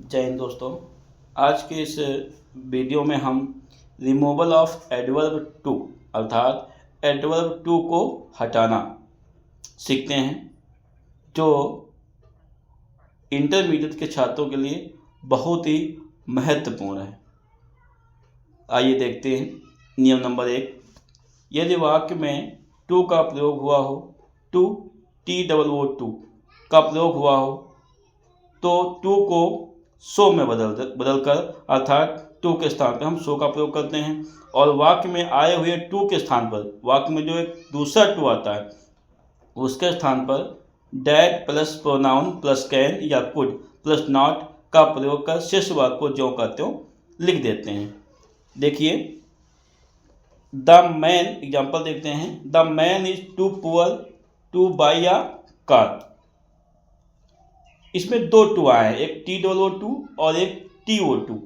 जय हिंद दोस्तों। आज के इस वीडियो में हम रिमूवल ऑफ एडवर्ब टू अर्थात एडवर्ब टू को हटाना सीखते हैं, जो इंटरमीडिएट के छात्रों के लिए बहुत ही महत्वपूर्ण है। आइए देखते हैं। नियम नंबर 1, यदि वाक्य में टू का प्रयोग हुआ हो, टू TOO का प्रयोग हुआ हो, तो टू को सो में बदलकर अर्थात टू के स्थान पर हम सो का प्रयोग करते हैं। और वाक्य में आए हुए टू के स्थान पर, वाक्य में जो एक दूसरा टू आता है उसके स्थान पर that plus pronoun plus can या कुड प्लस नॉट का प्रयोग कर शेष वाक्य को ज्यों का त्यों लिख देते हैं। देखिए, द मैन, एग्जाम्पल देखते हैं। The man is too poor to buy a car. इसमें दो टू आए हैं, एक TOO और एक TO2।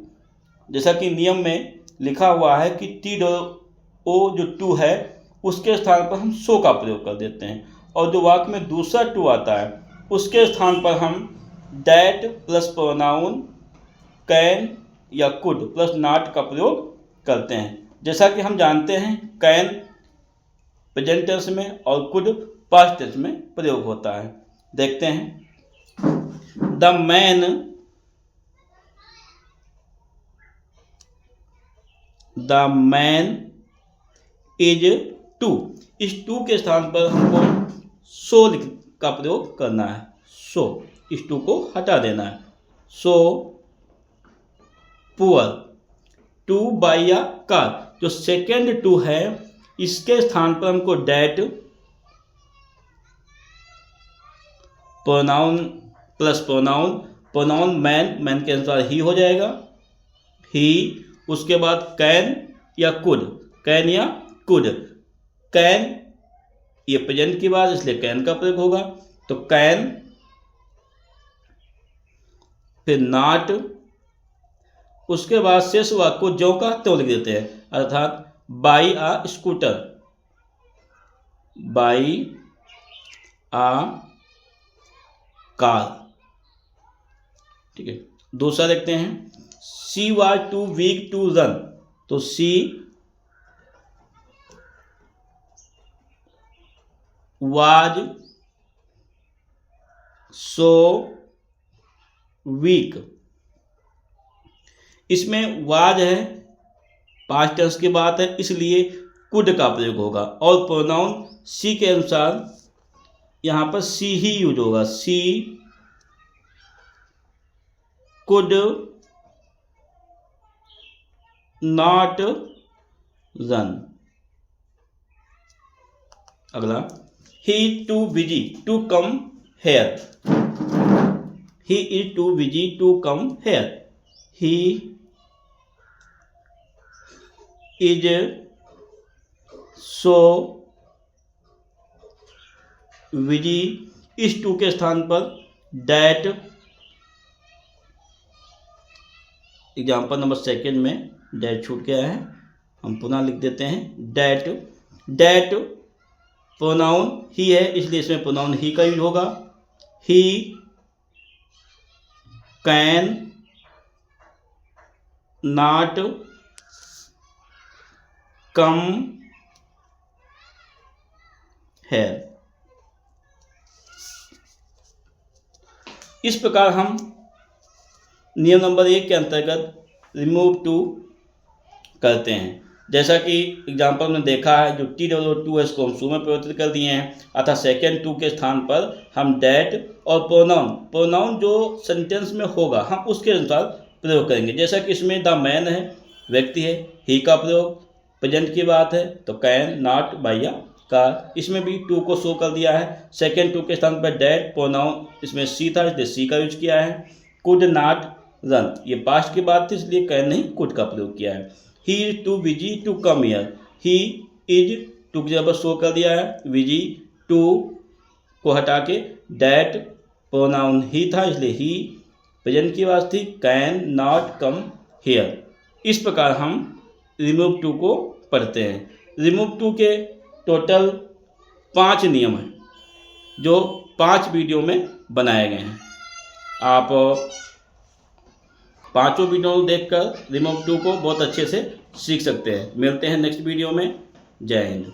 जैसा कि नियम में लिखा हुआ है कि TOO जो टू है उसके स्थान पर हम सो का प्रयोग कर देते हैं, और जो वाक्य में दूसरा टू आता है उसके स्थान पर हम डैट प्लस प्रोनाउन कैन या कुड प्लस नॉट का प्रयोग करते हैं। जैसा कि हम जानते हैं, कैन प्रेजेंट टेंस में और कुड पास्ट टेंस में प्रयोग होता है। देखते हैं। The man is too. इस टू के स्थान पर हमको सो का प्रयोग करना है। सो, इस टू को हटा देना है। So poor to buy a car, जो सेकेंड टू है इसके स्थान पर हमको that pronoun plus pronoun man के अनुसार ही हो जाएगा, ही। उसके बाद कैन या कुड कैन ये प्रेजेंट की बात, इसलिए कैन का प्रयोग होगा, तो कैन। फिर नॉट, उसके बाद शेष वाक्य को ज्यों का त्यों लिख देते हैं, अर्थात by a scooter, by a car. ठीक है। दूसरा देखते हैं। She was too weak to run, तो शी वाज सो वीक। इसमें वाज है, पास्ट टेंस की बात है, इसलिए कुड का प्रयोग होगा, और प्रोनाउन सी के अनुसार यहाँ पर सी ही यूज होगा। She could not run. अगला, he too busy to come here. He is too busy to come here. He is so busy, इस टू के स्थान पर डैट, एग्जाम्पल नंबर 2 में डैट छूट गया है, हम पुनः लिख देते हैं। डैट प्रोनाउन ही है, इसलिए इसमें प्रोनाउन ही का यूज होगा। He can not come here. इस प्रकार हम नियम नंबर 1 के अंतर्गत रिमूव टू करते हैं। जैसा कि एग्जाम्पल में देखा है, जो TOO है इसको हम सो में परिवर्तित कर दिए हैं, अर्थात सेकेंड टू के स्थान पर हम डैट और प्रोनाउन जो सेंटेंस में होगा हम उसके अनुसार प्रयोग करेंगे। जैसा कि इसमें द मैन है, व्यक्ति है, ही का प्रयोग प्रेजेंट की बात है, तो can not by a car. इसमें भी टू को शो कर दिया है। सेकेंड टू के स्थान पर डैट प्रोनाउन, इसमें सी था इसलिए सी का यूज किया है। कुड नॉट रन, ये पास्ट की बात थी इसलिए कैन नहीं कुड का प्रयोग किया है। He is too busy to come here. He is too की जगह शो कर दिया है, बिजी टू को हटा के डैट प्रोनाउन ही था इसलिए ही प्रेजेंट की बात थी, कैन नॉट कम हियर। इस प्रकार हम रिमूव टू को पढ़ते हैं। रिमूव टू के टोटल 5 नियम हैं, जो 5 वीडियो में बनाए गए हैं। आप पांचों वीडियो देखकर रिमूव 2 को बहुत अच्छे से सीख सकते हैं। मिलते हैं नेक्स्ट वीडियो में। जय हिंद।